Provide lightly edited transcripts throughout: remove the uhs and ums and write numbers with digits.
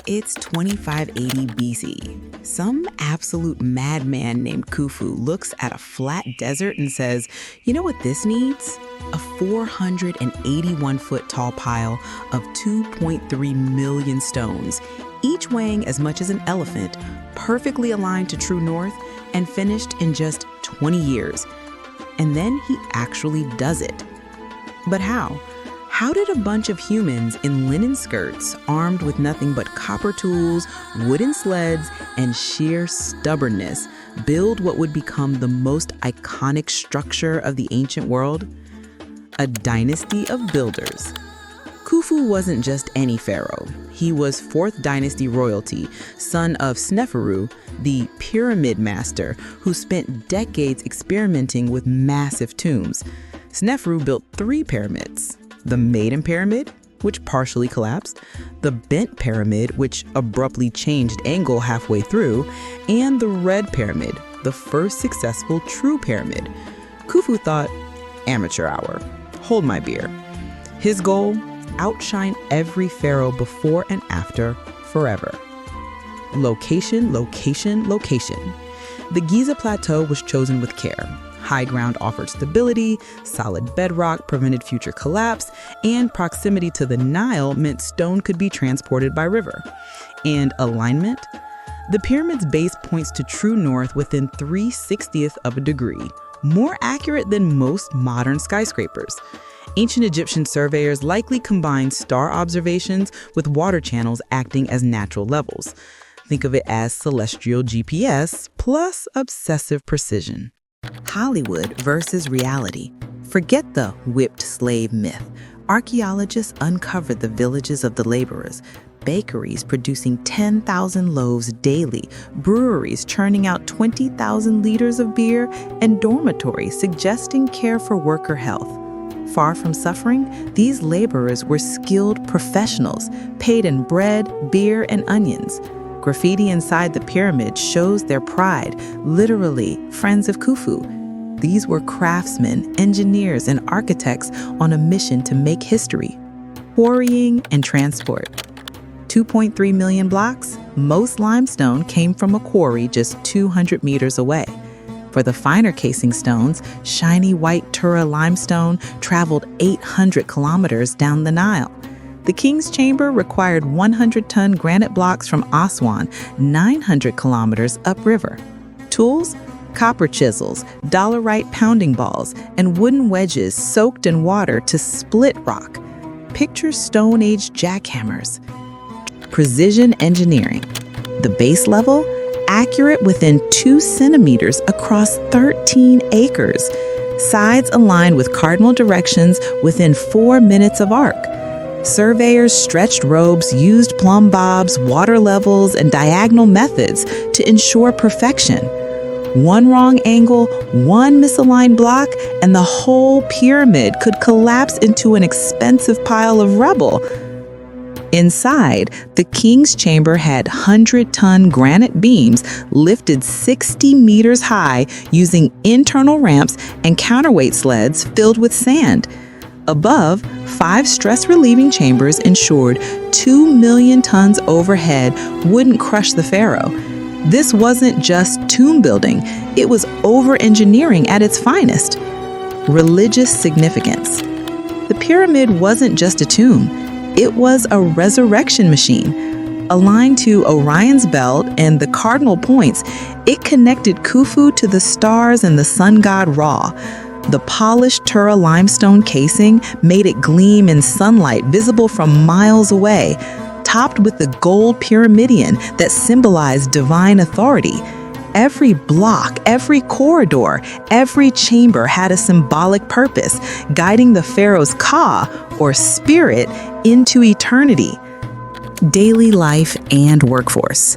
It's 2580 BC. Some absolute madman named Khufu looks at a flat desert and says, you know what this needs? A 481-foot tall pile of 2.3 million stones, each weighing as much as an elephant, perfectly aligned to true north and finished in just 20 years. And then he actually does it. But how? How did a bunch of humans in linen skirts, armed with nothing but copper tools, wooden sleds, and sheer stubbornness, build what would become the most iconic structure of the ancient world? A dynasty of builders. Khufu wasn't just any pharaoh. He was 4th dynasty royalty, son of Sneferu, the pyramid master, who spent decades experimenting with massive tombs. Sneferu built 3 pyramids: the Maiden Pyramid, which partially collapsed, the Bent Pyramid, which abruptly changed angle halfway through, and the Red Pyramid, the first successful true pyramid. Khufu thought, amateur hour, hold my beer. His goal? Outshine every pharaoh before and after forever. Location, location, location. The Giza Plateau was chosen with care. High ground offered stability, solid bedrock prevented future collapse, and proximity to the Nile meant stone could be transported by river. And alignment? The pyramid's base points to true north within 3/60th of a degree, more accurate than most modern skyscrapers. Ancient Egyptian surveyors likely combined star observations with water channels acting as natural levels. Think of it as celestial GPS plus obsessive precision. Hollywood versus reality. Forget the whipped slave myth. Archaeologists uncovered the villages of the laborers, bakeries producing 10,000 loaves daily, breweries churning out 20,000 liters of beer, and dormitories suggesting care for worker health. Far from suffering, these laborers were skilled professionals, paid in bread, beer, and onions. Graffiti inside the pyramid shows their pride, literally, friends of Khufu. These were craftsmen, engineers, and architects on a mission to make history. Quarrying and transport. 2.3 million blocks, most limestone came from a quarry just 200 meters away. For the finer casing stones, shiny white Tura limestone traveled 800 kilometers down the Nile. The King's Chamber required 100-ton granite blocks from Aswan, 900 kilometers upriver. Tools? Copper chisels, dolerite pounding balls, and wooden wedges soaked in water to split rock. Picture Stone Age jackhammers. Precision engineering. The base level? Accurate within 2 centimeters across 13 acres. Sides aligned with cardinal directions within 4 minutes of arc. Surveyors stretched robes, used plumb bobs, water levels, and diagonal methods to ensure perfection. One wrong angle, one misaligned block, and the whole pyramid could collapse into an expensive pile of rubble. Inside, the King's Chamber had 100-ton granite beams lifted 60 meters high using internal ramps and counterweight sleds filled with sand. Above, 5 stress-relieving chambers ensured 2 million tons overhead wouldn't crush the pharaoh. This wasn't just tomb building, it was over-engineering at its finest. Religious significance. The pyramid wasn't just a tomb. It was a resurrection machine. Aligned to Orion's belt and the cardinal points, it connected Khufu to the stars and the sun god Ra. The polished Tura limestone casing made it gleam in sunlight visible from miles away, topped with the gold pyramidion that symbolized divine authority. Every block, every corridor, every chamber had a symbolic purpose, guiding the pharaoh's ka, or spirit, into eternity. Daily life and workforce.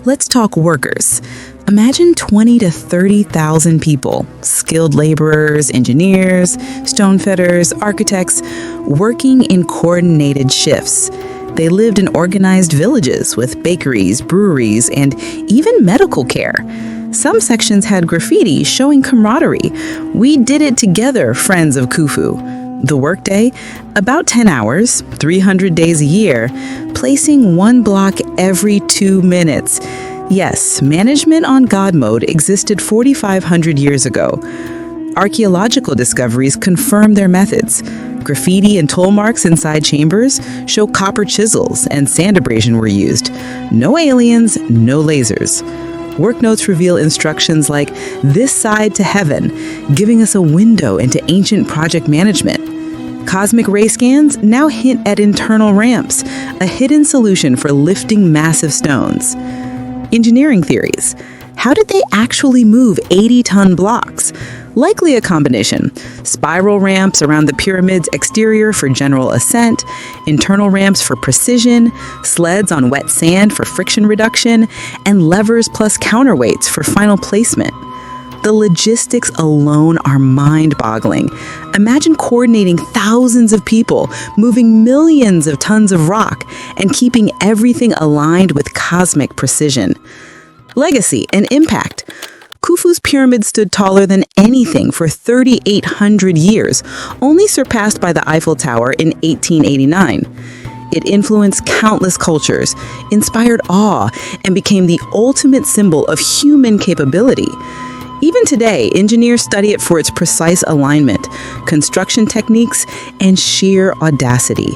Let's talk workers. Imagine 20 to 30,000 people, skilled laborers, engineers, stone fitters, architects, working in coordinated shifts. They lived in organized villages with bakeries, breweries, and even medical care. Some sections had graffiti showing camaraderie. We did it together, friends of Khufu. The workday? About 10 hours, 300 days a year, placing one block every 2 minutes. Yes, management on God mode existed 4,500 years ago. Archaeological discoveries confirm their methods. Graffiti and toll marks inside chambers show copper chisels and sand abrasion were used. No aliens, no lasers. Work notes reveal instructions like "this side to heaven," giving us a window into ancient project management. Cosmic ray scans now hint at internal ramps, a hidden solution for lifting massive stones. Engineering theories. How did they actually move 80-ton blocks? Likely a combination. Spiral ramps around the pyramid's exterior for general ascent, internal ramps for precision, sleds on wet sand for friction reduction, and levers plus counterweights for final placement. The logistics alone are mind-boggling. Imagine coordinating thousands of people, moving millions of tons of rock, and keeping everything aligned with cosmic precision. Legacy and impact. Khufu's pyramid stood taller than anything for 3,800 years, only surpassed by the Eiffel Tower in 1889. It influenced countless cultures, inspired awe, and became the ultimate symbol of human capability. Even today, engineers study it for its precise alignment, construction techniques, and sheer audacity.